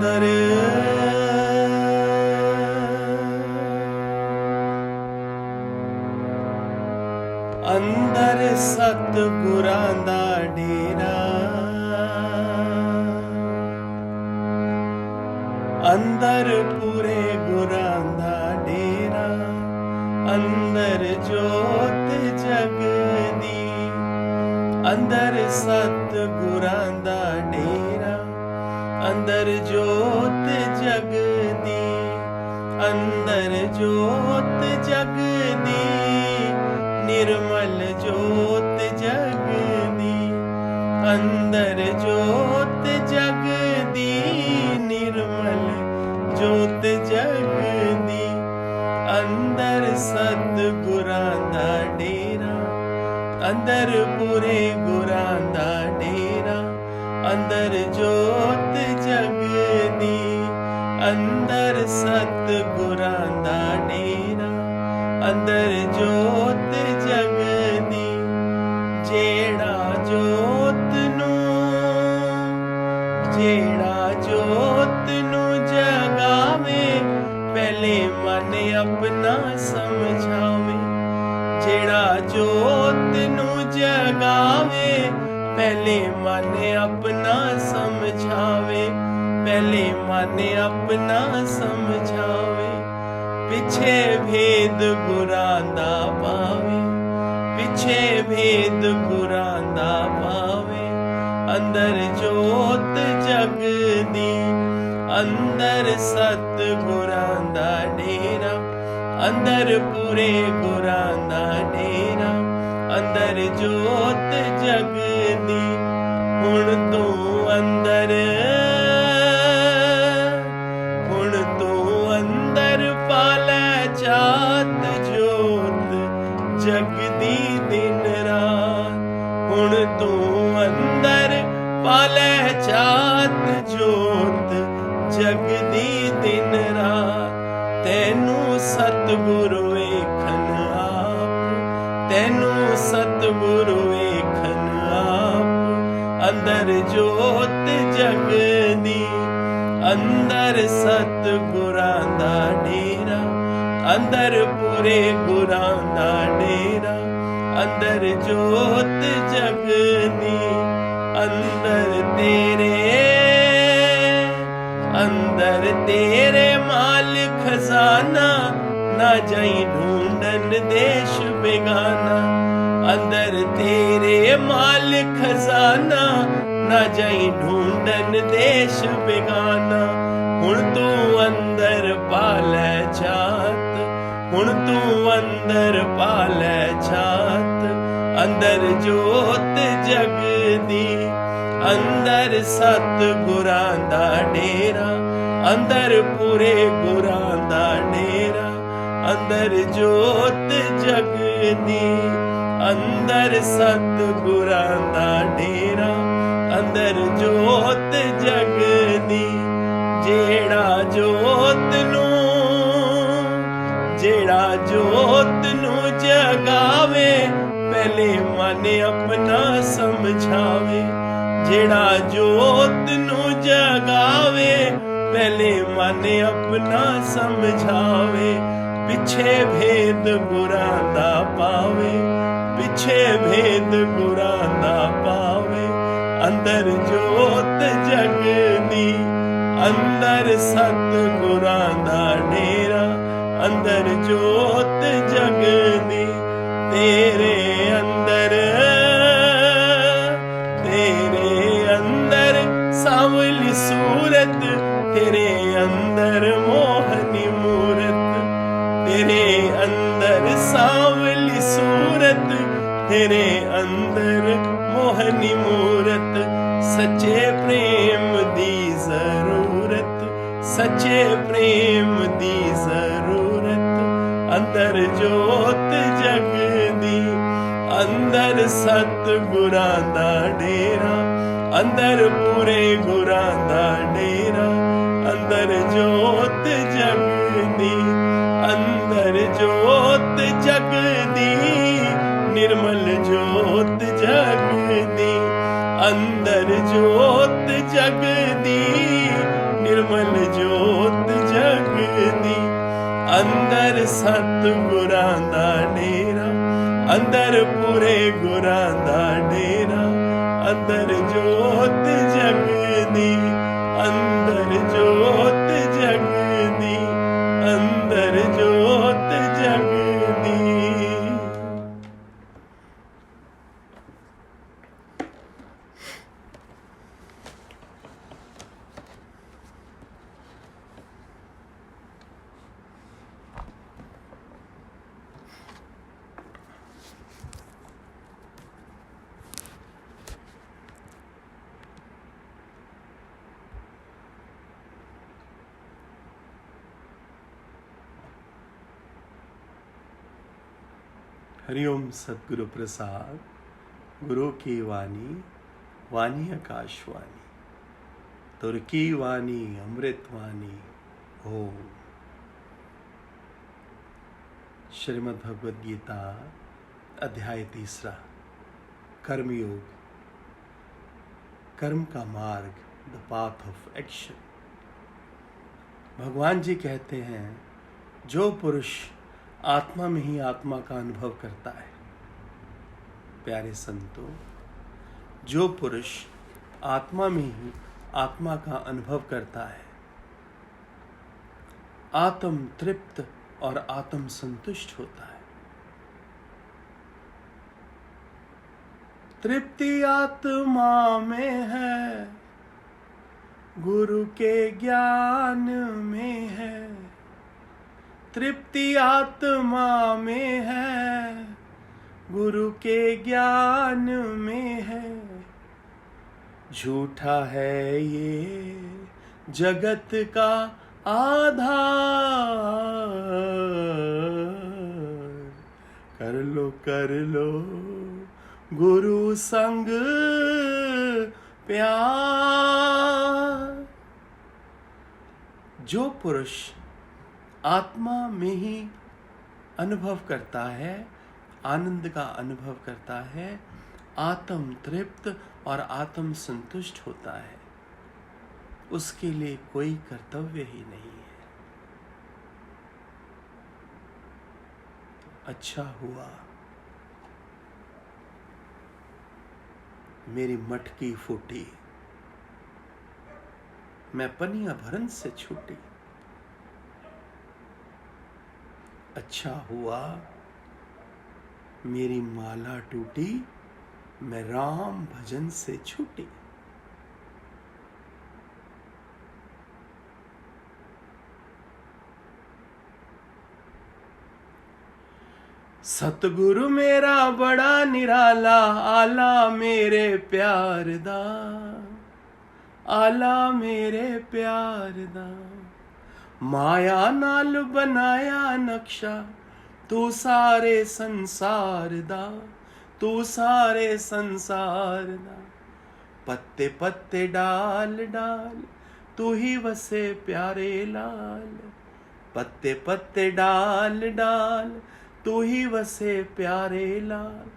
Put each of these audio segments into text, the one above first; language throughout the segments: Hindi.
ਅੰਦਰ ਅੰਦਰ ਸਤਿਗੁਰਾਂ ਦਾ ਡੇਰਾ, ਅੰਦਰ ਪੂਰੇ ਗੁਰਾਂ ਦਾ ਡੇਰਾ, ਅੰਦਰ ਜੋਤ ਜਗਦੀ, ਅੰਦਰ ਸਤਿਗੁਰਾਂ ਦਾ ਡੇਰਾ, ਅੰਦਰ ਜੋਤ ਜਗਦੀ, ਅੰਦਰ ਜੋਤ ਜਗਦੀ, निर्मल जोत जगदी, अंदर जोत जगदी, निर्मल जोत जगदी, अंदर सतगुरां दा डेरा, अंदर पूरे गुरां दा डेरा, अंदर जोत जगदी, अंदर सतगुरां दा डेरा, अंदर जोत जगदी, जेड़ा जोत नू जगावे, पहले मन अपना समझावे। जेड़ा जोत नू जगावे, पहले मन अपना समझावे, पहले मन अपना समझावे। पिछे भेद गुरां दा पावे, पिछे भेद गुरां दा पावे, अंदर जोत जगदी, अंदर सतगुरां दा डेरा, अंदर पूरे गुरां दा डेरा, अंदर जोत जगदी। हुण तू अंदर चात जोत जगदी दिन रात, हुण तू अंदर पालै चात जोत जगदी दिन रात। तैनू सतगुरु वेखन आप, तैनू सतगुरु वेखन आप, अंदर जोत जगदी, अंदर सतगुरां दा डेरा, अंदर पूरे गुरां दा डेरा, अंदर जोत जगदी। अंदर तेरे माल खजाना, ना जाई ढूंढन देश बेगाना। अंदर तेरे माल खजाना, ना जाई ढूंढन देश बेगाना। हुण तू अंदर पालै चात, हुण तू अंदर पालै चात, अंदर जोत जगदी, अंदर सतगुरां दा डेरा, अंदर पूरे गुरां दा डेरा, अंदर जोत जगदी, अंदर सतगुरां दा डेरा, अंदर जोत जगदी। जेड़ा जोत नू जगावे, पहले मन अपना समझावे। जेड़ा जोत नू जगावे, पहले मन अपना समझावे। पिछे भेद गुरां दा पावे, पिछे भेद गुरां दा पावे, अंदर जोत जगदी, अंदर सतगुरां दा डेरा, अंदर जोत जगदी। तेरे अंदर सांवली सूरत, तेरे अंदर मोहनी मूरत, तेरे अंदर सांवली सूरत, तेरे अंदर मोहनी मूरत। सच्चे प्रेम दी जरूरत, सच्चे प्रेम दी जरूरत, अंदर जोत जगदी, अंदर सतगुरां दा डेरा, अंदर पूरे गुरां दा डेरा, अंदर जोत जगदी, अंदर जोत जगदी, निर्मल जोत जगदी, अंदर जोत जगदी, निर्मल अंदर सतगुरां दा डेरा, अंदर पूरे गुरां दा डेरा, अंदर जोत जगदी, अंदर जोत जगदी, अंदर जोत जगदी। हरिओम सतगुरु प्रसाद, गुरु की वाणी, वाणी आकाशवाणी, तुर की वाणी अमृत वाणी। ओम। श्रीमद् भगवद गीता अध्याय 3, कर्मयोग, कर्म का मार्ग, द पाथ ऑफ एक्शन। भगवान जी कहते हैं, जो पुरुष आत्मा में ही आत्मा का अनुभव करता है, प्यारे संतों, जो पुरुष आत्मा में ही आत्मा का अनुभव करता है, आत्म तृप्त और आत्म संतुष्ट होता है। तृप्ति आत्मा में है, गुरु के ज्ञान में है। तृप्ति आत्मा में है, गुरु के ज्ञान में है। झूठा है ये जगत का आधार, कर लो गुरु संग प्यार। जो पुरुष आत्मा में ही अनुभव करता है, आनंद का अनुभव करता है, आत्म तृप्त और आत्म संतुष्ट होता है, उसके लिए कोई कर्तव्य ही नहीं है। अच्छा हुआ मेरी मटकी फूटी, मैं पनिया भरन से छूटी। अच्छा हुआ मेरी माला टूटी, मैं राम भजन से छूटी। सतगुरु मेरा बड़ा निराला, आला मेरे प्यार दा, आला मेरे प्यार दा। माया नाल बनाया नक्शा, तू सारे संसार दा, तू सारे संसार दा। पत्ते पत्ते डाल डाल, तू ही वसे प्यारे लाल। पत्ते पत्ते डाल डाल, तू ही वसे प्यारे लाल।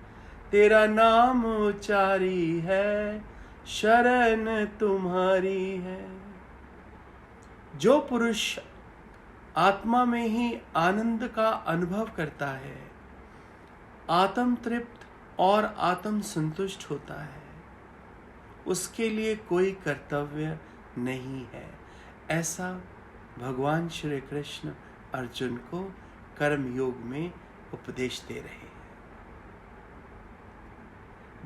तेरा नाम उचारी है, शरण तुम्हारी है। जो पुरुष आत्मा में ही आनंद का अनुभव करता है, आत्म तृप्त और आत्म संतुष्ट होता है, उसके लिए कोई कर्तव्य नहीं है। ऐसा भगवान श्री कृष्ण अर्जुन को कर्म योग में उपदेश दे रहे हैं।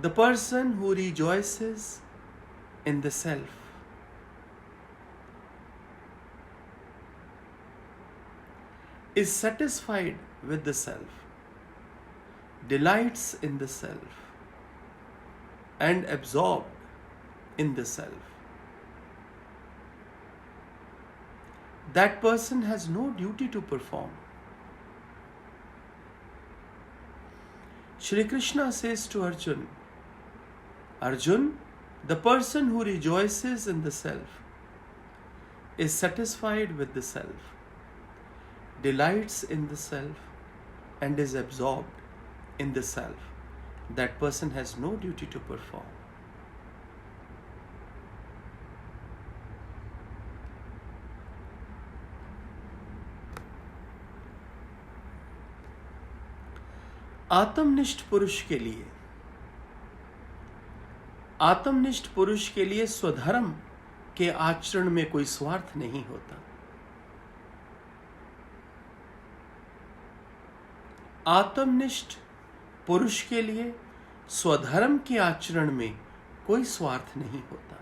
The person who rejoices in the self is satisfied with the self, delights in the self, and absorbed in the self. That person has no duty to perform. Shri Krishna says to Arjun, Arjun, the person who rejoices in the self is satisfied with the self, delights in the self, and is absorbed in the self. That person has no duty to perform. आत्मनिष्ठ पुरुष के लिए स्वधर्म के आचरण में कोई स्वार्थ नहीं होता। आत्मनिष्ठ पुरुष के लिए स्वधर्म के आचरण में कोई स्वार्थ नहीं होता।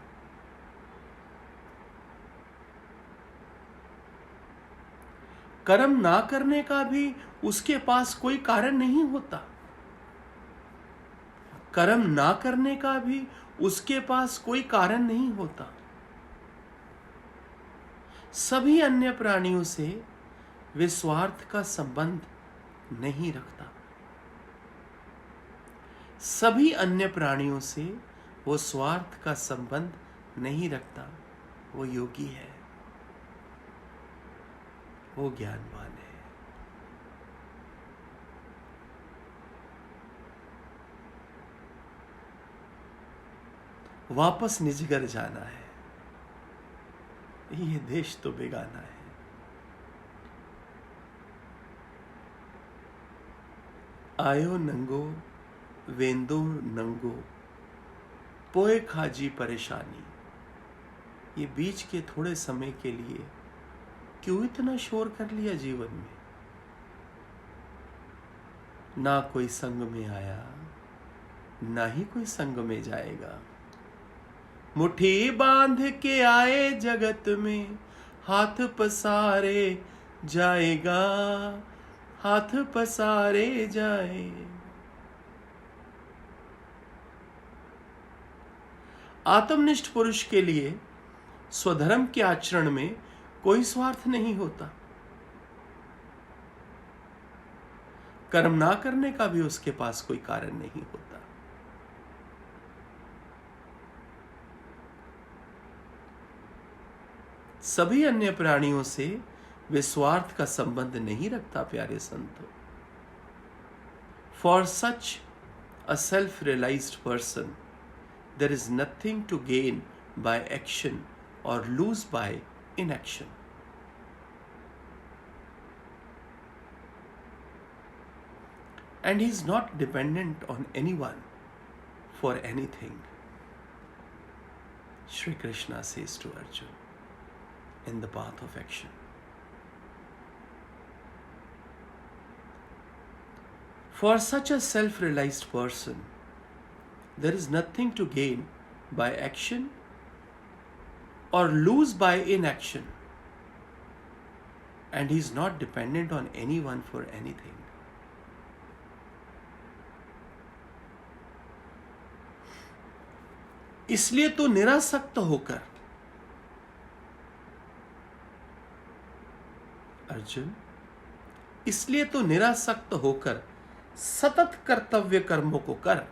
कर्म ना करने का भी उसके पास कोई कारण नहीं होता। कर्म ना करने का भी उसके पास कोई कारण नहीं होता। सभी अन्य प्राणियों से वे स्वार्थ का संबंध नहीं रखता। सभी अन्य प्राणियों से वो स्वार्थ का संबंध नहीं रखता। वो योगी है, वो ज्ञानवान है। वापस निज घर जाना है, ये देश तो बेगाना है। आयो नंगो वेंदो नंगो पोए खाजी परेशानी। ये बीच के थोड़े समय के लिए क्यों इतना शोर कर लिया जीवन में? ना कोई संग में आया, ना ही कोई संग में जाएगा। मुट्ठी बांध के आए जगत में, हाथ पसारे जाएगा, हाथ पसारे जाए। आत्मनिष्ठ पुरुष के लिए स्वधर्म के आचरण में कोई स्वार्थ नहीं होता। कर्म ना करने का भी उसके पास कोई कारण नहीं होता। सभी अन्य प्राणियों से वे स्वार्थ का संबंध नहीं रखता। प्यारे संतों, for such a self realised person there is nothing to gain by action or lose by inaction. And he is not dependent on anyone for anything. Shri Krishna says to Arjuna in the path of action. For such a self-realized person, there is nothing to gain by action or lose by inaction, and he is not dependent on anyone for anything. इसलिए तो निरासक्त होकर अर्जुन, इसलिए तो निरासक्त होकर सतत कर्तव्य कर्मों को कर।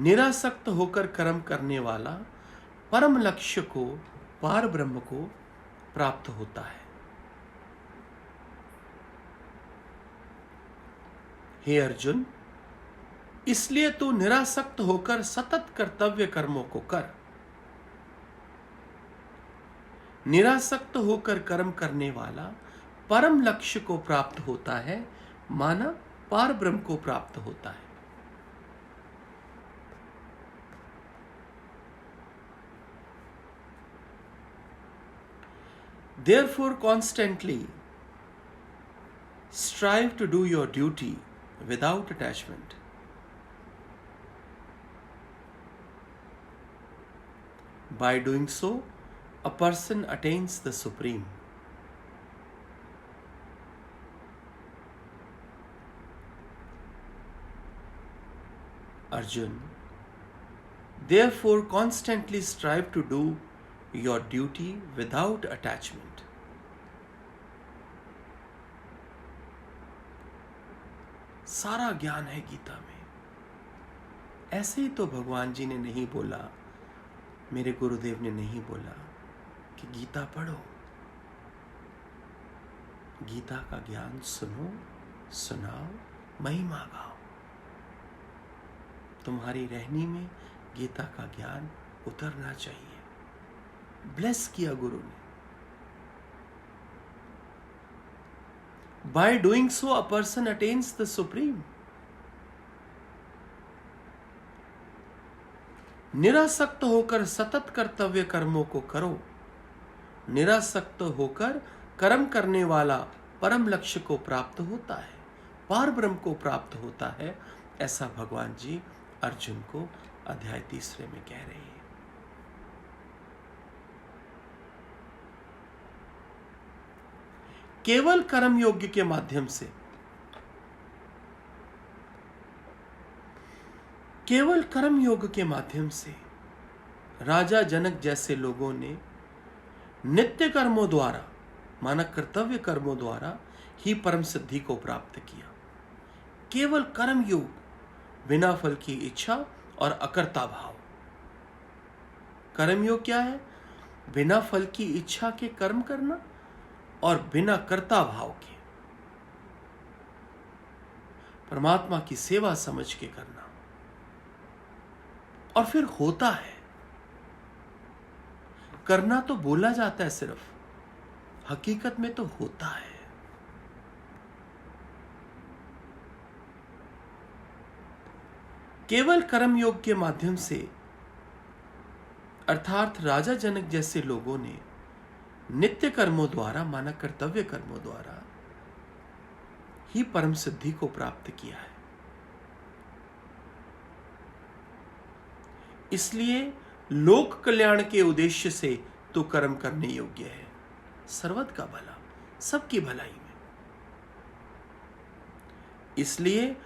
निरासक्त होकर कर्म करने वाला परम लक्ष्य को, पार ब्रह्म को प्राप्त होता है। हे अर्जुन, इसलिए तू निरासक्त होकर सतत कर्तव्य कर्मों को कर। निरासक्त होकर कर्म करने वाला परम लक्ष्य को प्राप्त होता है, माना पार ब्रह्म को प्राप्त होता है। Therefore, constantly strive to do your duty without attachment. By doing so, a person attains the supreme. Arjun, therefore constantly strive to do your duty without attachment. सारा ज्ञान है गीता में। ऐसे ही तो भगवान जी ने नहीं बोला, मेरे गुरुदेव ने नहीं बोला कि गीता पढ़ो। गीता का ज्ञान सुनो, सुनाओ, महिमा गाओ। तुम्हारी रहनी में गीता का ज्ञान उतरना चाहिए। ब्लेस किया गुरु ने। By doing so, a person attains the supreme. निरासक्त होकर सतत कर्तव्य कर्मों को करो। निरासक्त होकर कर्म करने वाला परम लक्ष्य को प्राप्त होता है, पार ब्रह्म को प्राप्त होता है। ऐसा भगवान जी अर्जुन को अध्याय 3 में कह रहे हैं। केवल कर्म योग्य के माध्यम से, केवल कर्म योग के माध्यम से राजा जनक जैसे लोगों ने नित्य कर्मों द्वारा, माना कर्तव्य कर्मों द्वारा ही परम सिद्धि को प्राप्त किया। केवल कर्म योग, बिना फल की इच्छा और अकर्ता भाव। कर्म योग क्या है? बिना फल की इच्छा के कर्म करना और बिना कर्ता भाव के परमात्मा की सेवा समझ के करना। और फिर होता है। करना तो बोला जाता है सिर्फ, हकीकत में तो होता है। केवल कर्म योग के माध्यम से, अर्थात राजा जनक जैसे लोगों ने नित्य कर्मों द्वारा, माना कर्तव्य कर्मों द्वारा ही परम सिद्धि को प्राप्त किया है। इसलिए लोक कल्याण के उद्देश्य से तो कर्म करने योग्य है, सर्वत का भला, सबकी भलाई में। इसलिए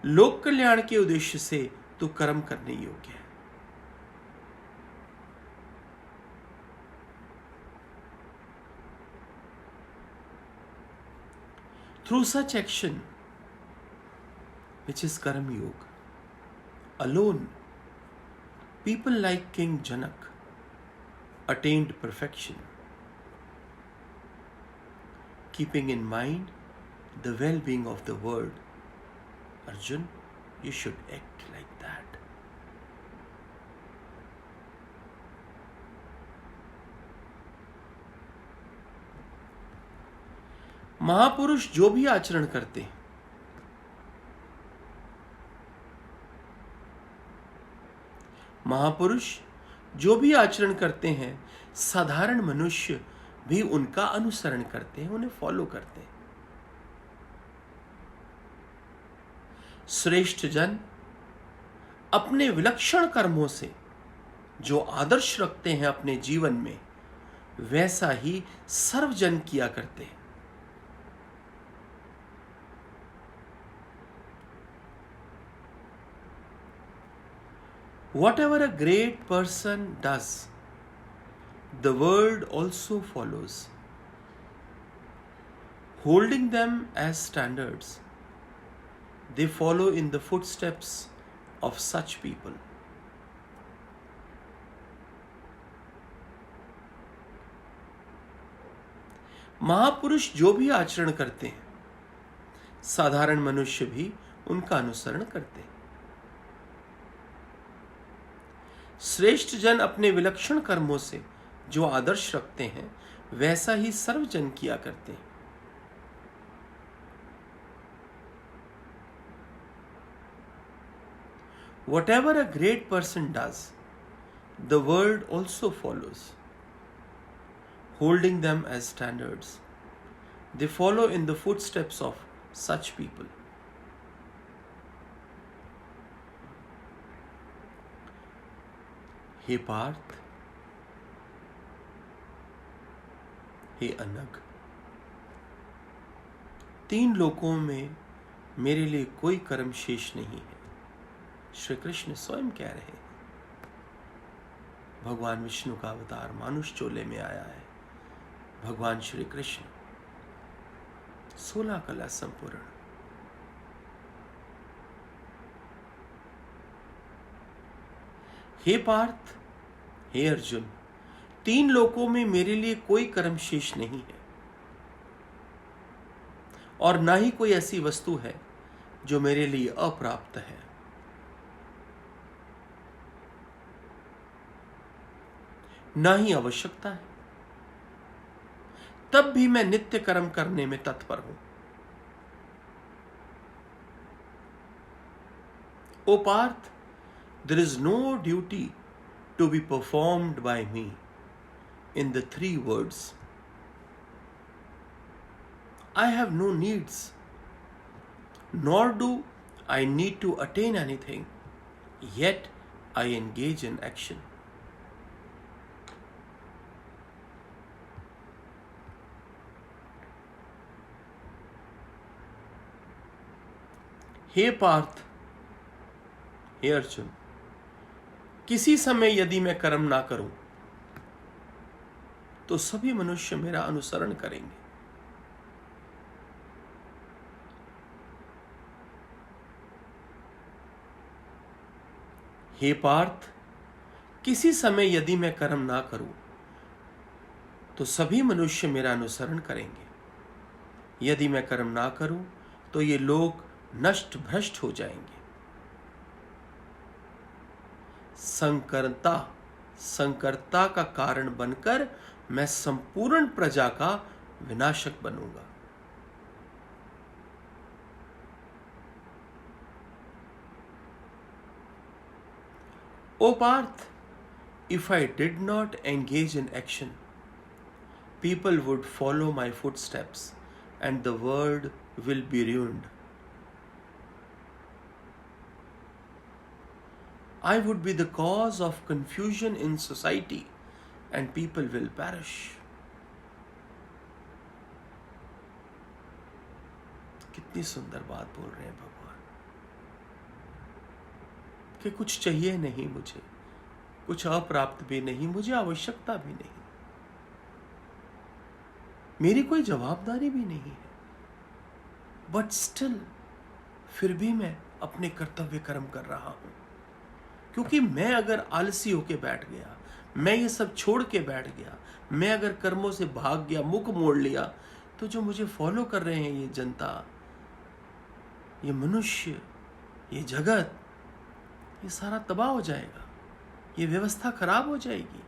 लोक कल्याण के उद्देश्य से तो कर्म करने योग्य है। Through such action, which is Karma Yoga, alone, people like King Janak attained perfection, keeping in mind the well-being of the world. Arjun, you should act like that. महापुरुष जो भी आचरण करते हैं, महापुरुष जो भी आचरण करते हैं, साधारण मनुष्य भी उनका अनुसरण करते हैं, उन्हें फॉलो करते हैं। श्रेष्ठ जन अपने विलक्षण कर्मों से जो आदर्श रखते हैं अपने जीवन में, वैसा ही सर्वजन किया करते हैं। Whatever a great person does, the world also follows, holding them as standards. They follow in the footsteps of such people. महापुरुष जो भी आचरण करते हैं, साधारण मनुष्य भी उनका अनुसरण करते हैं। श्रेष्ठ जन अपने विलक्षण कर्मों से जो आदर्श रखते हैं, वैसा ही सर्वजन किया करते हैं। Whatever a great person does, the world also follows, holding them as standards. They follow in the footsteps of such people. हे पार्थ, हे अनग, 3 लोकों में मेरे लिए कोई कर्म शेष नहीं है। श्री कृष्ण स्वयं कह रहे हैं। भगवान विष्णु का अवतार मानुष चोले में आया है। भगवान श्री कृष्ण 16 कला संपूर्ण। हे पार्थ, हे अर्जुन, 3 लोकों में मेरे लिए कोई कर्म शेष नहीं है, और ना ही कोई ऐसी वस्तु है जो मेरे लिए अप्राप्त है। ना ही आवश्यकता है। तब भी मैं नित्य कर्म करने में तत्पर हूं। O Parth, there is no duty to be performed by me in the three words. I have no needs, nor do I need to attain anything, yet I engage in action. हे पार्थ, हे अर्जुन, किसी समय यदि मैं कर्म ना करूं तो सभी मनुष्य मेरा अनुसरण करेंगे। हे पार्थ, किसी समय यदि मैं कर्म ना करूं तो सभी मनुष्य मेरा अनुसरण करेंगे। यदि मैं कर्म ना करूं तो ये लोग नष्ट भ्रष्ट हो जाएंगे। संकर्ता का कारण बनकर मैं संपूर्ण प्रजा का विनाशक बनूंगा। O Parth, if I did not engage in action, people would follow my footsteps and the world will be ruined. I would be the cause of confusion in society and people will perish. कितनी सुंदर बात बोल रहे हैं भगवान कि कुछ चाहिए नहीं मुझे, कुछ अप्राप्त भी नहीं, मुझे आवश्यकता भी नहीं, मेरी कोई जवाबदारी भी नहीं है, बट स्टिल फिर भी मैं अपने कर्तव्य कर्म कर रहा हूं। क्योंकि मैं अगर आलसी होके बैठ गया, मैं ये सब छोड़ के बैठ गया, मैं अगर कर्मों से भाग गया, मुख मोड़ लिया, तो जो मुझे फॉलो कर रहे हैं, ये जनता, ये मनुष्य, ये जगत, ये सारा तबाह हो जाएगा, ये व्यवस्था खराब हो जाएगी।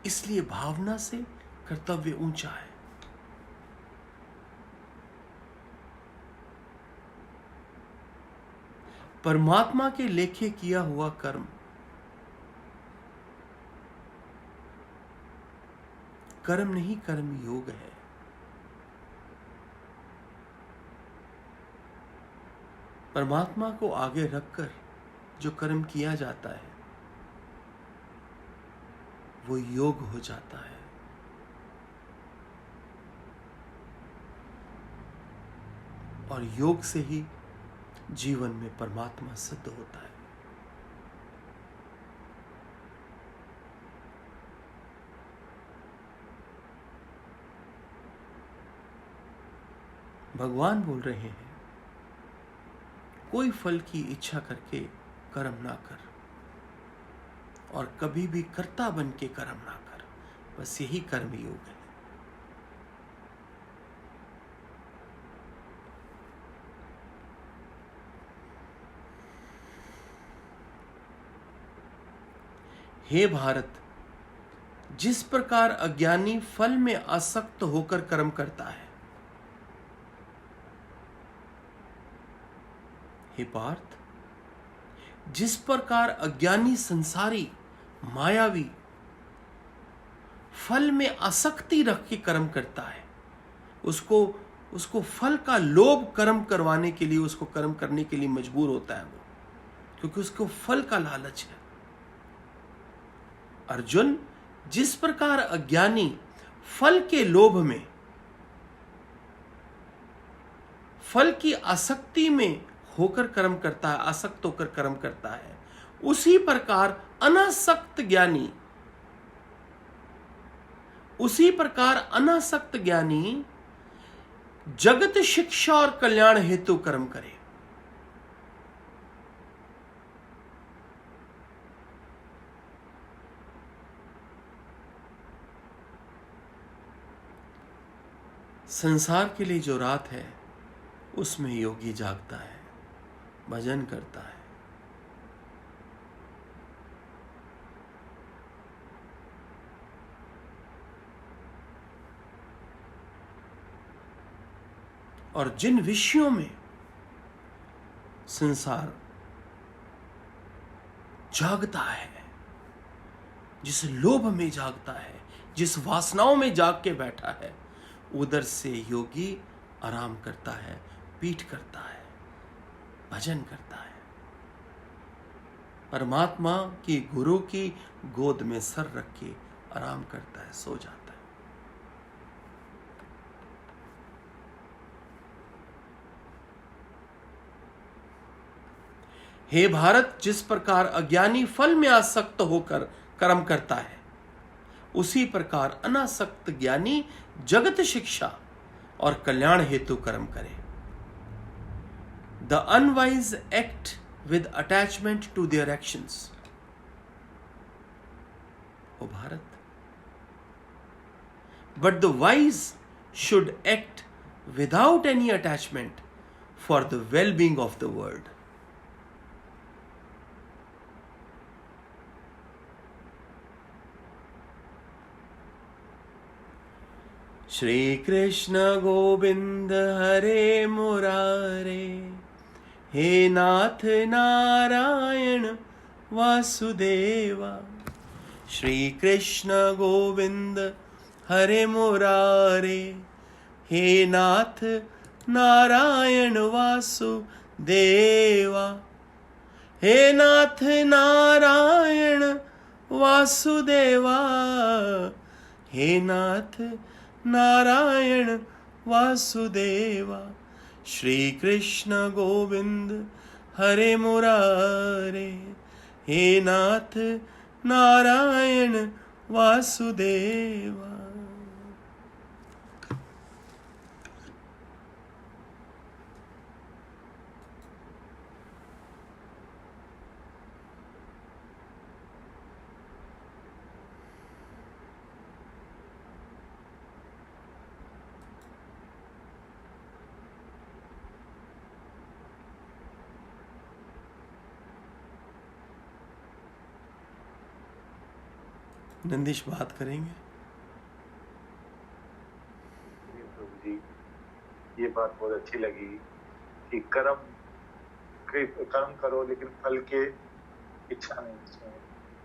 इसलिए भावना से कर्तव्य ऊंचा है। परमात्मा के लेखे किया हुआ कर्म कर्म नहीं, कर्म योग है। परमात्मा को आगे रखकर जो कर्म किया जाता है वो योग हो जाता है। और योग से ही जीवन में परमात्मा सिद्ध होता है। भगवान बोल रहे हैं, कोई फल की इच्छा करके कर्म ना कर और कभी भी कर्ता बन के कर्म ना कर, बस यही कर्म योग है। हे भारत, जिस प्रकार अज्ञानी फल में आसक्त होकर कर्म करता है, हे पार्थ, जिस प्रकार अज्ञानी संसारी मायावी फल में आसक्ति रख के कर्म करता है, उसको फल का लोभ कर्म करवाने के लिए, उसको कर्म करने के लिए मजबूर होता है वो, क्योंकि उसको फल का लालच है। अर्जुन, जिस प्रकार अज्ञानी फल के लोभ में, फल की आसक्ति में होकर कर्म करता है, आसक्त होकर कर्म करता है, उसी प्रकार अनासक्त ज्ञानी जगत शिक्षा और कल्याण हेतु कर्म करे। संसार के लिए जो रात है उसमें योगी जागता है, भजन करता है। और जिन विषयों में संसार जागता है, जिस लोभ में जागता है, जिस वासनाओं में जाग के बैठा है, उधर से योगी आराम करता है, पीठ करता है, भजन करता है, परमात्मा की गुरु की गोद में सर रख के आराम करता है, सो जाता है। हे भारत, जिस प्रकार अज्ञानी फल में आसक्त होकर कर्म करता है, उसी प्रकार अनासक्त ज्ञानी जगत शिक्षा और कल्याण हेतु कर्म करे। The unwise act with attachment to their actions. O Bharat. But the wise should act without any attachment for the well-being of the world. Shri Krishna Govind Hare Murare, हे नाथ नारायण वासुदेवा। श्री कृष्ण गोविंद हरे मुरारे, हे नाथ नारायण वासुदेवा। हे नाथ नारायण वासुदेवा, हे नाथ नारायण वासुदेवा। श्री कृष्ण गोविंद हरे मुरारे, हे नाथ नारायण वासुदेवा। नंदिश बात करेंगे। जी, ये बात बहुत अच्छी लगी कि कर्म करो लेकिन फल के इच्छा नहीं उसमें,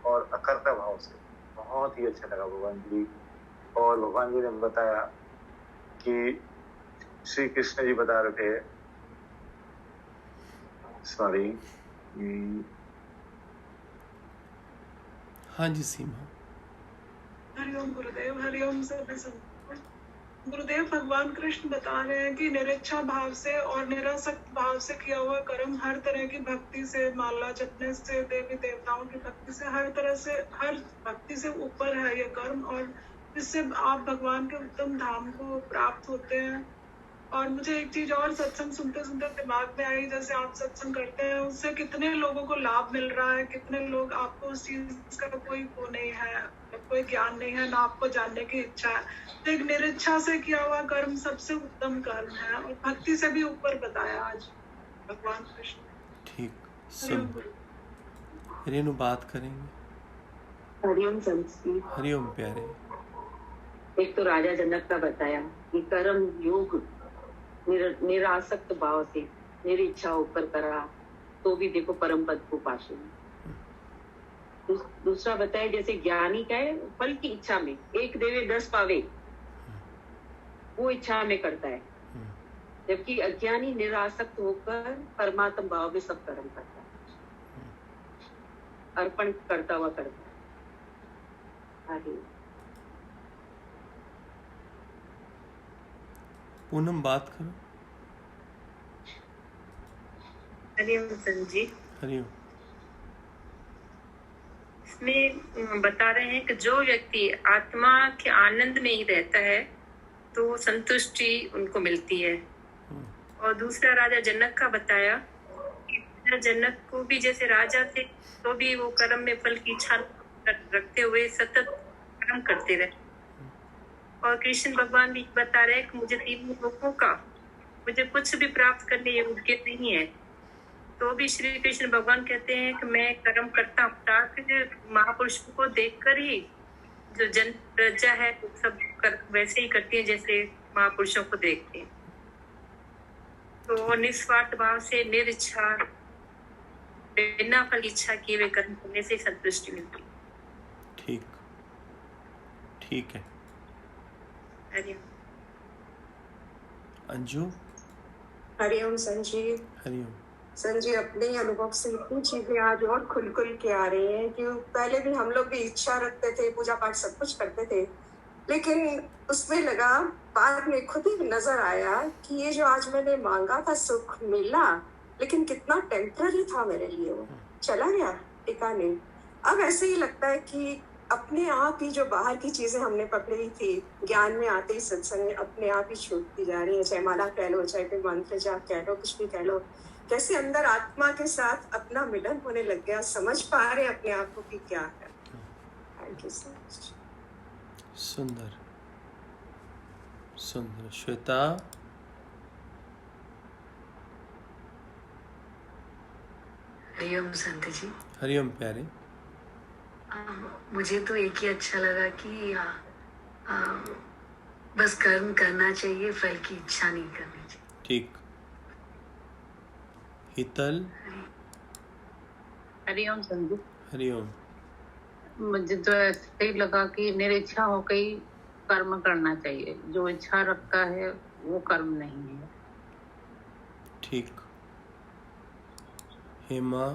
और अकर्ता भाव से। बहुत ही अच्छा लगा भगवान जी। और भगवान जी ने बताया कि श्री कृष्ण जी बता रहे थे, सॉरी, हाँ जी सीमा। हरिओम गुरुदेव, हरिओम सभी संत। गुरुदेव भगवान कृष्ण बता रहे हैं कि निरच्छा भाव से और निरासक्त भाव से किया हुआ कर्म हर तरह की भक्ति से, माला जपने से, देवी देवताओं की भक्ति से, हर तरह से, हर भक्ति से ऊपर है ये कर्म, और इससे आप भगवान के उत्तम धाम को प्राप्त होते हैं। और मुझे एक चीज और सत्संग सुनते सुनते दिमाग में आई, जैसे आप सत्संग करते हैं उससे कितने लोगों को लाभ मिल रहा है, कितने लोग, आपको उस चीज का कोई वो नहीं है, कोई ज्ञान नहीं है, ना आपको जानने की इच्छा है। तो एक निरिच्छा से किया हुआ कर्म सबसे उत्तम कर्म है, और भक्ति से भी ऊपर बताया आज भगवान कृष्ण। ठीक, सब रेणु बात करेंगे। हरिओम संस्कृति। हरिओम प्यारे। एक तो राजा जनक का बताया कि कर्म योग निरासक्त भाव से निरिच्छा होकर करा तो भी देखो परम पद को पाशे। दूसरा बताया जैसे ज्ञानी का है फल की इच्छा में, एक देवे 10 पावे, वो इच्छा में करता है, जबकि अज्ञानी निरासक्त होकर परमात्म भाव में सब कर्म करता है, अर्पण करता हुआ करता है। आगे पूनम बात करो। हरिओम संजी। हरिओम। इसमें बता रहे हैं कि जो व्यक्ति आत्मा के आनंद में ही रहता है तो संतुष्टि उनको मिलती है। और दूसरा राजा जनक का बताया कि जनक को भी जैसे राजा थे तो भी वो कर्म में फल की इच्छा रखते हुए सतत कर्म करते रहे। और कृष्ण भगवान भी बता रहे हैं कि मुझे 3 लोगों का मुझे कुछ भी प्राप्त करने योग्य नहीं है, तो भी श्री कृष्ण भगवान कहते हैं कि मैं कर्म करता हूँ ताकि महापुरुषों को देखकर ही जो जन प्रजा है वो सब वैसे ही करती है जैसे महापुरुषों को देखते हैं। तो निस्वार्थ भाव से निरिच्छा बिना फल की इच्छा किए हुए कर्म करने से संतुष्टि मिलती है। ठीक, ठीक है। हरिओम। अंजू। हरिओम संजीव। हरिओम। संजीव, अपने ही अनुभव से इतनी चीजें आज और खुल के आ रही हैं कि पहले भी हम लोग भी इच्छा रखते थे, पूजा पाठ सब कुछ करते थे, लेकिन उसमें लगा बाद में खुद ही नजर आया कि ये जो आज मैंने मांगा था सुख मिला, लेकिन कितना टेम्पररी था मेरे लिए, वो चला गया, टिका नहीं। अब ऐसे ही लगता है कि अपने आप ही जो बाहर की चीजें हमने पकड़ी थी, ज्ञान में आते ही सत्संग में अपने आप ही छूटती जा रही है। चाहे माला कह लो, चाहे कोई मंत्र जाप कह लो, कुछ भी कह लो, कैसे अंदर आत्मा के साथ अपना मिलन होने लग गया। समझ पा रहे अपने आप को कि क्या है। Thank you so much. सुंदर सुंदर। श्वेता। हरिओम संत जी। हरिओम प्यारे। मुझे तो एक ही अच्छा लगा कि बस कर्म करना चाहिए, फल की इच्छा नहीं करनी चाहिए। ठीक। हितल। हरिओम संजू। हरिओम। मुझे तो ऐसे ही लगा कि निरीक्षा हो गई, कर्म करना चाहिए, जो इच्छा रखता है वो कर्म नहीं है। ठीक। हेमा।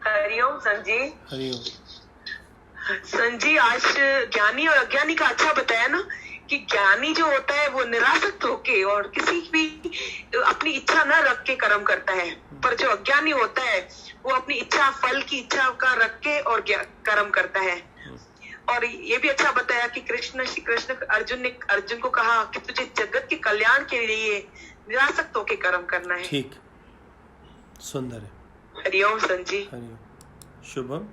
हरिओम संजी। हरिओम। संजी, आज ज्ञानी और अज्ञानी का अच्छा बताया ना कि ज्ञानी जो होता है वो निरासक्त होके और किसी भी अपनी इच्छा न रख के कर्म करता है, पर जो अज्ञानी होता है वो अपनी इच्छा, फल की इच्छा का रख के और कर्म करता है। और ये भी अच्छा बताया कि श्री कृष्ण अर्जुन को कहा कि तुझे जगत के कल्याण के लिए निरासक्त होके कर्म करना है। ठीक, सुंदर है। हरिओम संजी। हरिओम। शुभम।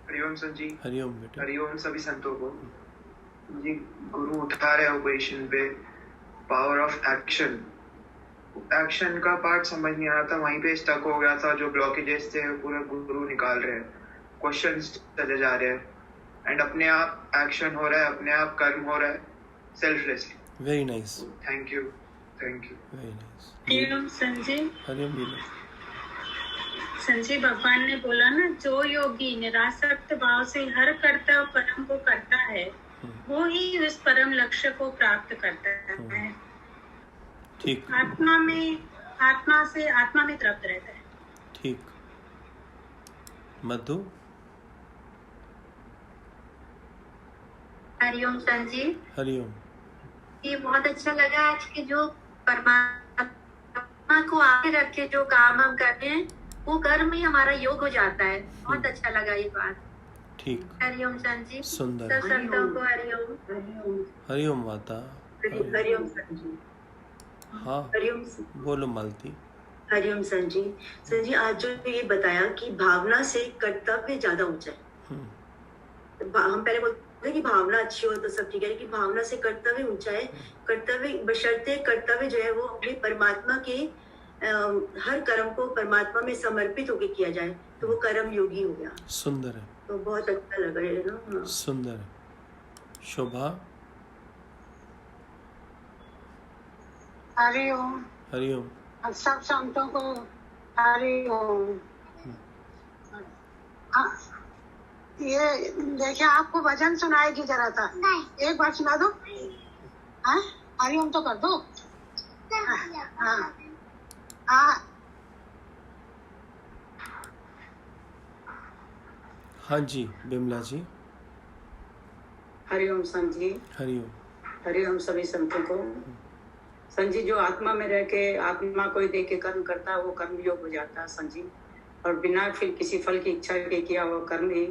हरिओम संजी। हरिओम बेटा। हरिओम सभी संतों को। जी, गुरु उठा रहे ऑपरेशन पे पावर ऑफ एक्शन। एक्शन का पार्ट समझ नहीं आ रहा था, वहीं पे स्टक हो गया था। जो ब्लॉकेजेस थे पूरे गुरु निकाल रहे हैं, क्वेश्चंस चले जा रहे हैं एंड अपने आप एक्शन हो रहा है, अपने आप कर्म हो रहा है, selflessly. Very nice. Thank you, thank you. Very nice. Hari Om Sanjay. Hari Om Leela. Sanjay, भगवान ने बोला ना, जो योगी निरासक्त भाव से हर कर्तव्य परम को करता है वो ही उस परम लक्ष्य को प्राप्त करता है। ठीक। आत्मा में तृप्त रहता है। ठीक। मधु। हरिओम संजी। हरिओम। ये बहुत अच्छा लगा आज के जो परमात्मा को आगे रख के जो काम हम करते हैं वो कर्म ही हमारा योग हो जाता है। बहुत अच्छा लगा ये बात। ठीक। हरिओम संजी। सुंदर। सब संतों को हरिओम। हरिओम माता। हरिओम संजी। हाँ, हरिओम। बोलो मालती। हरिओम संजी। संजी, आज जो ये बताया कि भावना से कर्तव्य ज्यादा ऊंचा है। हम पहले बोलते कि भावना अच्छी हो तो सब ठीक है, लेकिन भावना से कर्तव्य ऊंचा है। कर्तव्य बशर्ते कर्तव्य जो है वो अपने परमात्मा के हर कर्म को परमात्मा में समर्पित होकर किया जाए तो वो कर्म योगी हो गया। सुंदर है। तो बहुत अच्छा लगा ये ना। हाँ। सुंदर है। शोभा। हरिओम। हरिओम। सब संतों को हरिओम। ये देखिए, आपको भजन सुनाएगी जरा था, एक बार सुना दो। हाँ, हरिओम तो कर दो। हाँ हाँ जी, बिमला जी। हरिओम संजी। हरिओम। हरिओम सभी संतों को। संजी, जो आत्मा में रह के आत्मा को ही देख के कर्म करता है वो कर्म योग हो जाता है संजी, और बिना फिर किसी फल की इच्छा के किया हुआ कर्म ही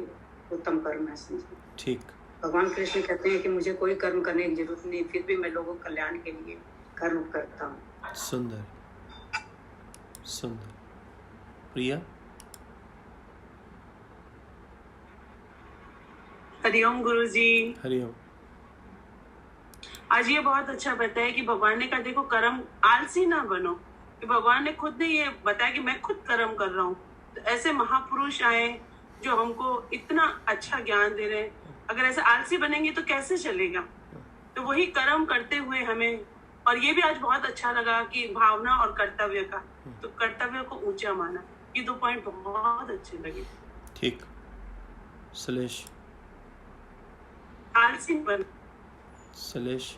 उत्तम कर्म है संजी। ठीक। भगवान कृष्ण कहते हैं कि मुझे कोई कर्म करने की जरूरत नहीं, फिर भी मैं लोगों के कल्याण के लिए कर्म करता हूँ। सुंदर सुंदर। प्रिया। हरिओम गुरुजी। हरिओम। आज ये बहुत अच्छा बताया कि भगवान ने कहा देखो कर्म आलसी ना बनो, कि भगवान ने खुद ने ये बताया कि मैं खुद कर्म कर रहा हूँ। तो ऐसे महापुरुष आए जो हमको इतना अच्छा ज्ञान दे रहे हैं, अगर ऐसे आलसी बनेंगे तो कैसे चलेगा। तो वही कर्म करते हुए हमें और ये भी आज बहुत अच्छा लगा कि भावना और कर्तव्य का, तो कर्तव्य को ऊंचा माना, ये 2 पॉइंट बहुत अच्छे लगे। ठीक। सलेश। आलसी बन। सलेश।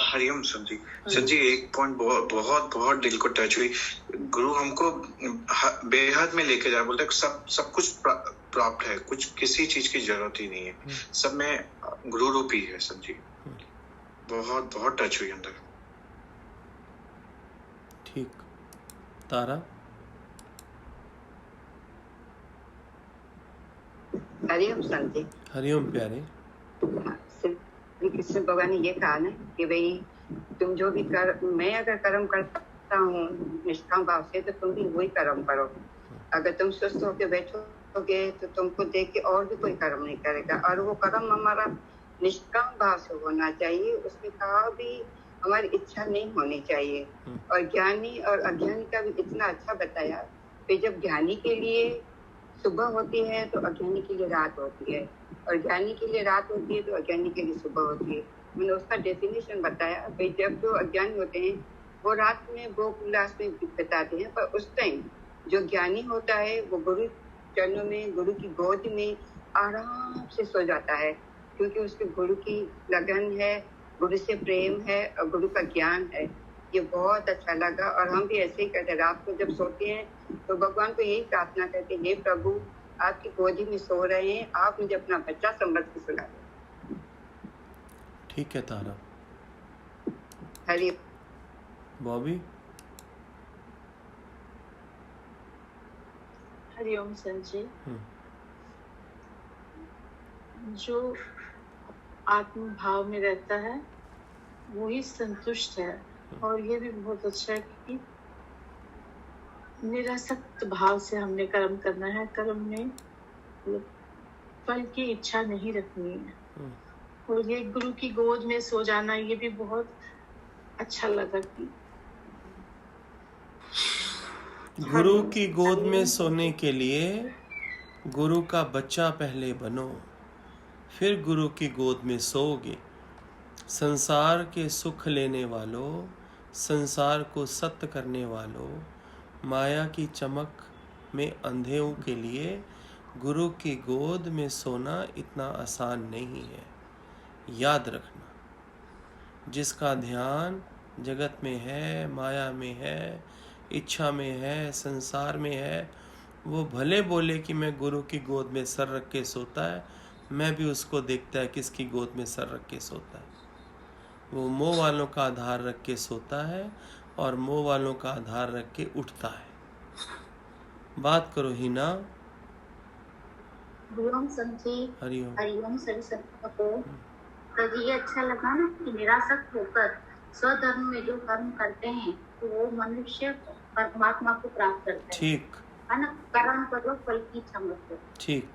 हरिओम संजी। संजी एक पॉइंट बहुत बहुत बहुत दिल को टच हुई। गुरु हमको बेहद में लेके जा, बोलते सब कुछ प्राप्त है, कुछ किसी चीज की जरूरत ही नहीं है, सब में गुरु रूपी है संजी। बहुत बहुत टच हुई अंदर। ठीक। तारा। हरिओम संजी। हरिओम प्यारे। श्री कृष्ण भगवान ने ये कहा ना कि भाई तुम जो भी कर, मैं अगर कर्म करता हूँ निष्काम भाव से, तो तुम भी वही कर्म करो। अगर तुम सुस्त होकर बैठोगे तो तुमको देख के और भी कोई कर्म नहीं करेगा, और वो कर्म हमारा निष्काम भाव से होना चाहिए, उसमें कहा भी हमारी इच्छा नहीं होनी चाहिए। और ज्ञानी और अज्ञानी का भी इतना अच्छा बताया कि जब ज्ञानी के लिए सुबह होती है तो अज्ञानी के लिए रात होती है, और ज्ञानी के लिए रात होती है तो अज्ञानी के लिए सुबह होती है। मैंने उसका डेफिनेशन बताया भाई, जब जो अज्ञानी होते हैं वो रात में भोग उल्लास में बिताते हैं, पर उस टाइम जो ज्ञानी होता है वो गुरु चरणों में, गुरु की गोद में आराम से सो जाता है, क्योंकि उसके गुरु की लगन है, गुरु से प्रेम है और गुरु का ज्ञान है। ये बहुत अच्छा लगा। और हम भी ऐसे ही करते, रात को जब सोते हैं तो भगवान को यही प्रार्थना करते हैं, हे प्रभु आपकी गोदी में सो रहे हैं, आप मुझे अपना बच्चा समझ के सुला दें। ठीक है तारा। हरि। बॉबी। हरिओम संजय। जो आत्म भाव में रहता है वही संतुष्ट है, और ये भी बहुत अच्छा है कि निरासक्त भाव से हमने कर्म करना है, कर्म में फल की इच्छा नहीं रखनी है। और ये गुरु की गोद में सो जाना, ये भी बहुत अच्छा लगा कि गुरु की गोद में सोने के लिए गुरु का बच्चा पहले बनो, फिर गुरु की गोद में सोओगे। संसार के सुख लेने वालों, संसार को सत्य करने वालों, माया की चमक में अंधेरों के लिए गुरु की गोद में सोना इतना आसान नहीं है। याद रखना, जिसका ध्यान जगत में है, माया में है, इच्छा में है, संसार में है, वो भले बोले कि मैं गुरु की गोद में सर रख के सोता है, मैं भी उसको देखता है किसकी गोद में सर रख के सोता है। वो मोह वालों का आधार रख के सोता है और मोह वालों का आधार रख के उठता है। बात करो हिना। हरिओम संजी। हरिओम। हरिओम सभी संतों को। तो ये अच्छा लगा ना कि निरासक्त होकर स्वधर्म में जो कर्म करते हैं तो वो मनुष्य परमात्मा को प्राप्त करता है। ठीक है ना, कर्म करो फल की इच्छा मत करो। ठीक,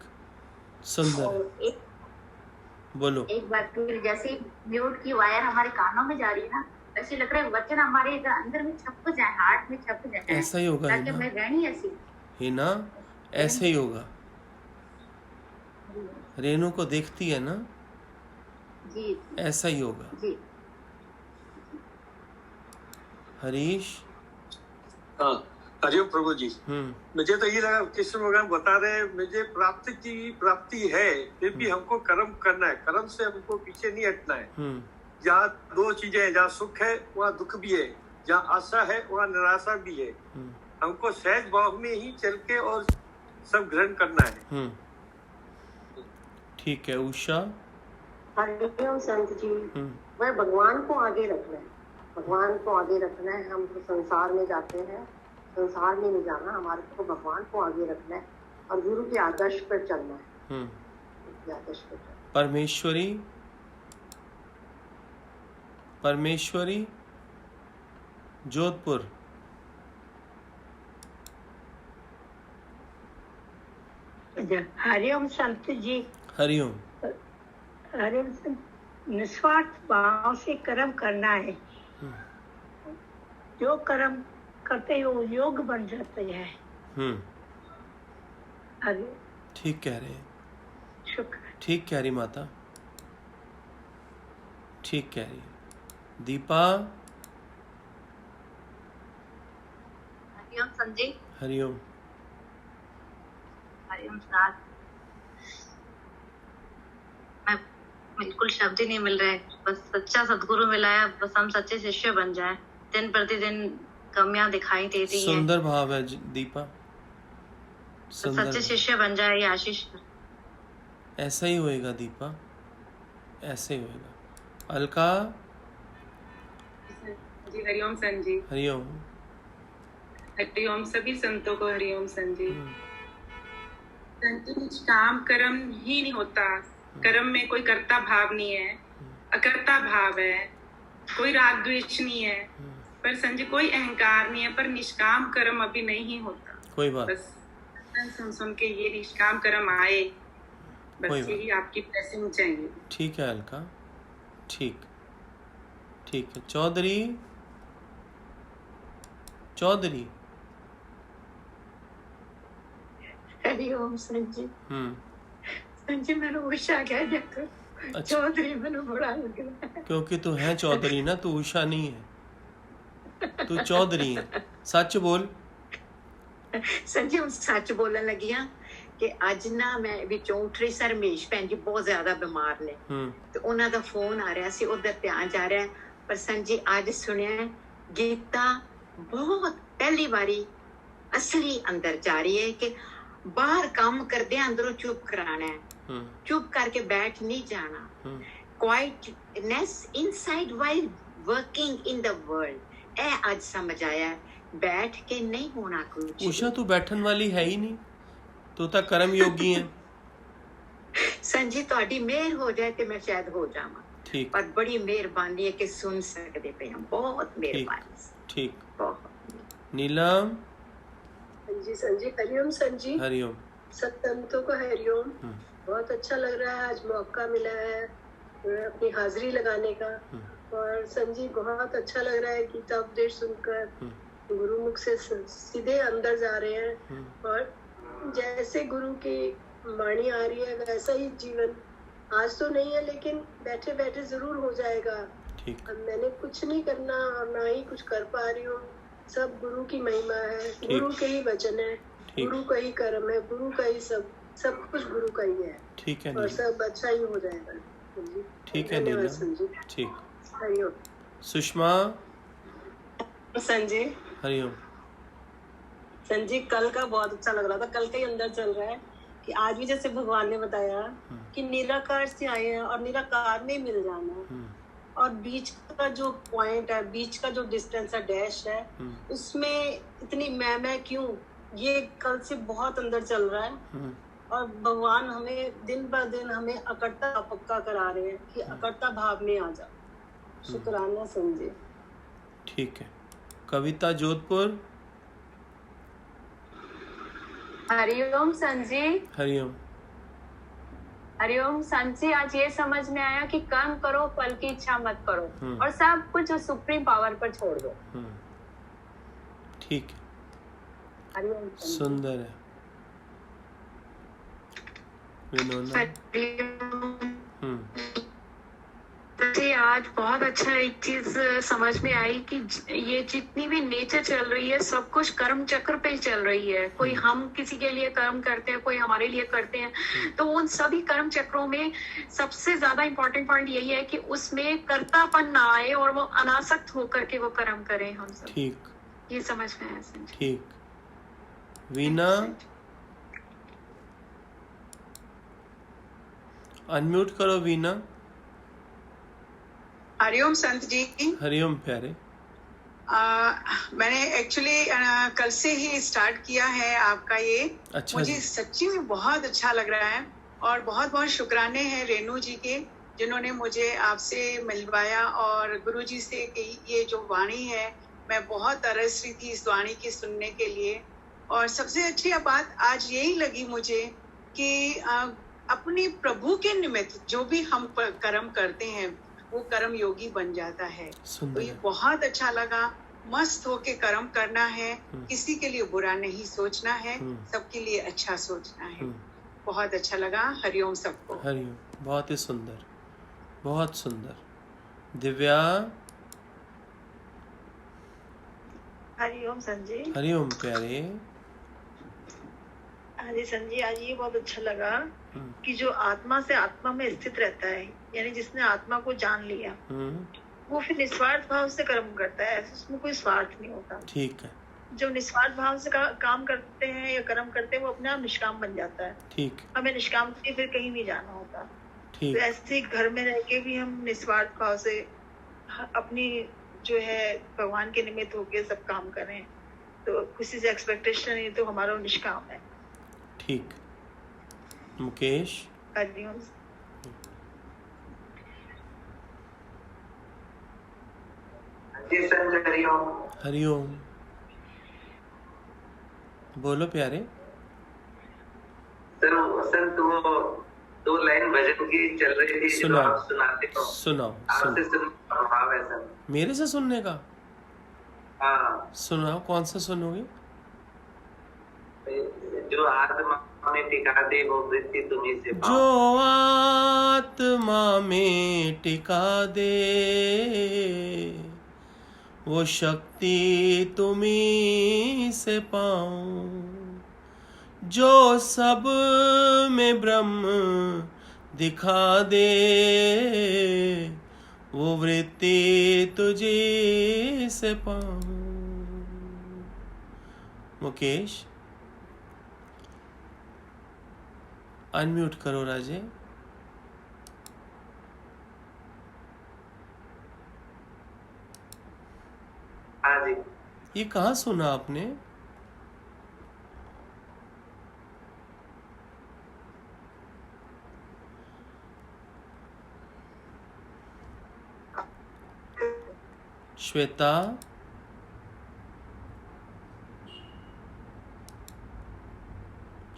सुंदर। बोलो। एक बार फिर जैसे म्यूट की वायर हमारे कानों में जा रही है ना, ऐसे लग रहा है वचन हमारे अंदर में छप जाए, हार्ट में छप जाए। ऐसा ही होगा ताकि मैं रहनी ऐसी ही ना, ऐसे ही होगा। रेनू को देखती है ना जी, ऐसा ही होगा जी। हरीश। हाँ, हरिओम प्रभु जी। मुझे तो ये लगा कृष्ण भगवान बता रहे हैं मुझे प्राप्ति की प्राप्ति है, फिर भी हमको कर्म करना है, कर्म से हमको पीछे नहीं हटना है। जहाँ 2 चीजें हैं, जहाँ सुख है वहाँ दुख भी है, जहाँ आशा है वहाँ निराशा भी है। हमको सहज भाव में ही चल के और सब ग्रहण करना है। ठीक है। उषा। हरिओम संत जी। वह भगवान को आगे रखना है, भगवान को आगे रखना है। हम तो संसार में जाते हैं, संसार में नहीं जाना, हमारे को भगवान को आगे रखना है और गुरु के आदर्श पर चलना है। आदर्श पर चलना। परमेश्वरी। परमेश्वरी जोधपुर। हरिओम संत जी। हरिओम। हरिओम संत, निस्वार्थ भाव से कर्म करना है। जो कर्म करते हैं वो योग बन जाते हैं। ठीक कह रहे हैं, शुक्र। ठीक कह रही माता, ठीक कह रही है। दीपा। संत जी। हरिओम। हरिओम साथ। मैं बिल्कुल शब्द ही नहीं मिल रहे, बस सच्चा सदगुरु मिला है, बस हम सच्चे शिष्य बन जाएं। दिन प्रतिदिन कमियां दिखाई देती हैं। सुंदर भाव है दीपा, सुंदर सच्चे भाव। शिष्य बन जाए ये आशीष। ऐसा ही होएगा दीपा, ऐसे ही होएगा। अलका। जी हरिओम संत जी। हरिओम। हरिओम सभी संतों को हरिओम संत जी। संत जी निष्काम कर्म ही नहीं होता, कर्म में कोई कर्ता भाव नहीं है, अकर्ता भाव है, कोई राग द्वेष नहीं है, पर संत जी कोई अहंकार नहीं है, पर निष्काम कर्म अभी नहीं होता। कोई बात। बस सुन के ये निष्काम कर्म आए, बस यही आपकी ब्लेसिंग चाहिए। ठीक है अलका, ठीक ठीक है। चौधरी। चौधरी। हरिओम संत जी। संत जी मैंने उषा कह दिया कर। अच्छा। चौधरी मैंने बड़ा लग रहा है। क्योंकि तू है चौधरी ना, तू उषा नहीं है, तू चौधरी है। सच बोल। संत जी सच बोलने लगी हाँ कि ਅੱਜ ਨਾ ਮੈਂ ਵਿੱਚੋਂ ਉੱਠ ਰਹੀ ਸਰ ਰਮੇਸ਼ ਭੈਣ ਜੀ ਬਹੁਤ ਜ਼ਿਆਦਾ ਬਿਮਾਰ ਨੇ ਤੇ ਉਹਨਾਂ ਦਾ ਫੋਨ ਆ ਰਿਹਾ ਸੀ, ਉਧਰ ਧਿਆਨ ਜਾ ਰਿਹਾ। ਪਰ ਸੰਤ ਜੀ ਅੱਜ ਸੁਣਿਆ ਗੀਤਾ ਬਹੁਤ ਪਹਿਲੀ ਵਾਰੀ ਅਸਲੀ ਅੰਦਰ ਜਾ ਰਹੀ ਹੈ ਕਿ ਬਾਹਰ ਕੰਮ ਕਰਦੇ ਅੰਦਰੋਂ ਚੁੱਪ ਕਰਾਣਾ ਹੈ, ਚੁੱਪ ਕਰਕੇ ਬੈਠ ਨਹੀਂ ਜਾਣਾ। Quietness inside while working in the world, ਇਹ ਅੱਜ ਸਮਝ ਆਇਆ। बैठ के नहीं होना कुछ। उषा तू बैठन वाली है ही नहीं, तू तो कर्म योगी है। संजी ਤੁਹਾਡੀ ਮਿਹਰ ਹੋ ਜਾਏ ਤੇ ਮੈਂ ਸ਼ਾਇਦ ਹੋ ਜਾਵਾਂ। ठीक। पर बड़ी मेहरबानी है कि सुन सकते पे हम, बहुत मेहरबानी। ठीक। बहुत। नीलम। जी संजी हरिओम संजी। हरिओम। सब संतों को हरिओम। बहुत अच्छा लग रहा है, आज मौका मिला है अपनी हाजिरी लगाने का। और संजी बहुत अच्छा लग रहा है गीता उपदेश सुनकर, गुरुमुख से सीधे अंदर जा रहे हैं और जैसे गुरु की वाणी आ रही है वैसा ही जीवन आज तो नहीं है, लेकिन बैठे बैठे जरूर हो जाएगा। अब मैंने कुछ नहीं करना और ना ही कुछ कर पा रही हूँ, सब गुरु की महिमा है, गुरु के ही वचन है, गुरु का ही कर्म है, गुरु का ही सब कुछ गुरु का ही है। ठीक है। और सब अच्छा ही हो जाएगा। ठीक है नीलम। ठीक। हरिओम। सुषमा। संजय। हरिओम। संजय कल का बहुत अच्छा लग रहा था, कल के ही अंदर चल रहा है कि आज भी जैसे भगवान ने बताया कि निराकार से आए हैं और निराकार में मिल जाना है, और बीच का जो पॉइंट है, बीच का जो डिस्टेंस है, डैश है, उसमें इतनी मैं क्यों, ये कल से बहुत अंदर चल रहा है। और भगवान हमें दिन ब दिन हमें अकड़ता पक्का करा रहे हैं कि अकड़ता भाव में आ जाओ। शुक्राना संजय। ठीक है। कविता जोधपुर। हरिओम संजी। हरिओम। हरिओम संजी, आज ये समझ में आया कि कर्म करो, फल की इच्छा मत करो, और सब कुछ सुप्रीम पावर पर छोड़ दो। ठीक है। हरिओम। सुंदर है। आज बहुत अच्छा एक चीज समझ में आई कि ये जितनी भी नेचर चल रही है सब कुछ कर्म चक्र पे चल रही है। कोई हम किसी के लिए कर्म करते हैं, कोई हमारे लिए करते हैं, तो उन सभी कर्म चक्रों में सबसे ज्यादा इम्पोर्टेंट पॉइंट यही है कि उसमें कर्तापन ना आए और वो अनासक्त होकर के वो कर्म करें हम सब। ठीक। ये समझ में आया संजय। ठीक। वीना। अनम्यूट करो वीना। हरिओम संत जी। हरिओम प्यारे। मैंने एक्चुअली कल से ही स्टार्ट किया है आपका ये। अच्छा। मुझे सच्ची में बहुत अच्छा लग रहा है और बहुत बहुत शुक्राने हैं रेनू जी के, जिन्होंने मुझे आपसे मिलवाया और गुरु जी से ये जो वाणी है, मैं बहुत तरस रही थी इस वाणी की सुनने के लिए। और सबसे अच्छी बात आज यही लगी मुझे कि अपने प्रभु के निमित्त जो भी हम कर्म करते हैं वो कर्म योगी बन जाता है। तो ये बहुत अच्छा लगा। मस्त होके कर्म करना है, किसी के लिए बुरा नहीं सोचना है, सबके लिए अच्छा सोचना है। बहुत अच्छा लगा। हरिओम सबको। हरिओम। बहुत ही सुंदर, बहुत सुंदर। दिव्या। हरिओम संजी। हरिओम प्यारे। हाँ जी संजी, आज ये बहुत अच्छा लगा कि जो आत्मा से आत्मा में स्थित रहता है, यानी जिसने आत्मा को जान लिया, वो फिर निस्वार्थ भाव से कर्म करता है, उसमें कोई स्वार्थ नहीं होता। ठीक है। जो निस्वार्थ भाव से काम करते हैं या कर्म करते हैं, वो अपने आप निष्काम बन जाता है। ठीक। हमें निष्काम से फिर कहीं नहीं जाना होता। ठीक। तो ऐसे ही घर में रह के भी हम निस्वार्थ भाव से अपनी जो है भगवान के निमित्त होके सब काम करें, तो किसी से एक्सपेक्टेशन नहीं, तो हमारा निष्काम है। ठीक। मुकेश। हरिओम। हरिओम। बोलो प्यारे। सर दो लाइन भजन की चल रही थी, जो आप सुनाते हो। सुनाओ। आपसे सुनने भाव है सर। मेरे से सुनने का? हाँ। सुनाओ, कौन सा सुनोगे? जो आत्मा में टिका दे वो वृत्ति तुम्हीं से पाओ। जो आत्मा में टिका दे वो शक्ति तुम्हीं से पाऊं, जो सब में ब्रह्म दिखा दे वो वृत्ति तुझे से पाऊं। मुकेश अनम्यूट करो राजे। हाँ जी। ये कहाँ सुना आपने? श्वेता।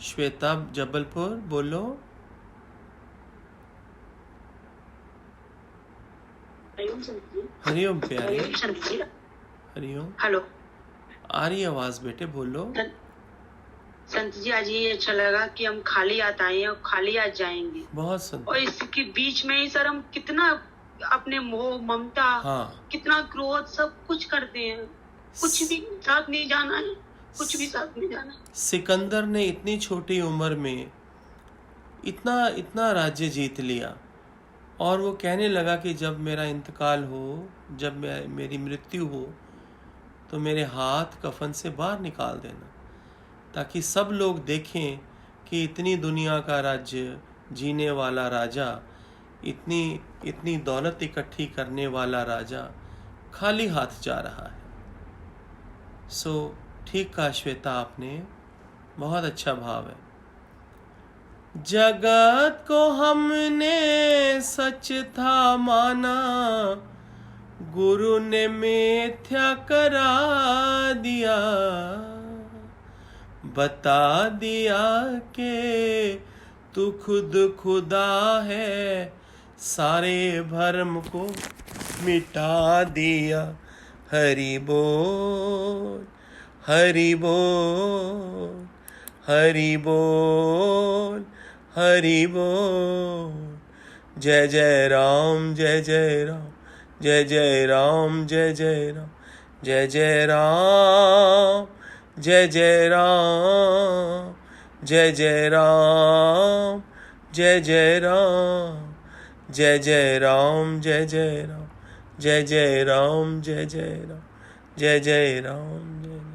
श्वेता जबलपुर, बोलो। हरिओम प्यारे। हरिओम। हेलो। आ रही आवाज बेटे, बोलो। संत जी, आज ये अच्छा लगा कि हम खाली हाथ आए हैं और खाली हाथ जाएंगे। बहुत संत। और इसके बीच में ही सर हम कितना अपने मोह ममता, कितना क्रोध सब कुछ करते हैं, कुछ भी साथ नहीं जाना है, कुछ भी साथ नहीं जाना। सिकंदर ने इतनी छोटी उम्र में इतना राज्य जीत लिया, और वो कहने लगा कि जब मेरा इंतकाल हो, जब मेरी मृत्यु हो, तो मेरे हाथ कफन से बाहर निकाल देना, ताकि सब लोग देखें कि इतनी दुनिया का राज्य जीने वाला राजा, इतनी दौलत इकट्ठी करने वाला राजा खाली हाथ जा रहा है। सो ठीक कहा श्वेता आपने, बहुत अच्छा भाव है। जगत को हमने सच था माना, गुरु ने मिथ्या करा दिया, बता दिया कि तू खुद खुदा है, सारे भरम को मिटा दिया। हरि बोल, हरि बोल, हरि बोल, हरि बोल। जय जय राम, जय जय राम, जय जय राम, जय जय राम, जय जय राम, जय जय राम, जय जय राम, जय जय राम, जय जय राम, जय जय राम, जय जय राम, जय जय राम, जय जय राम, जय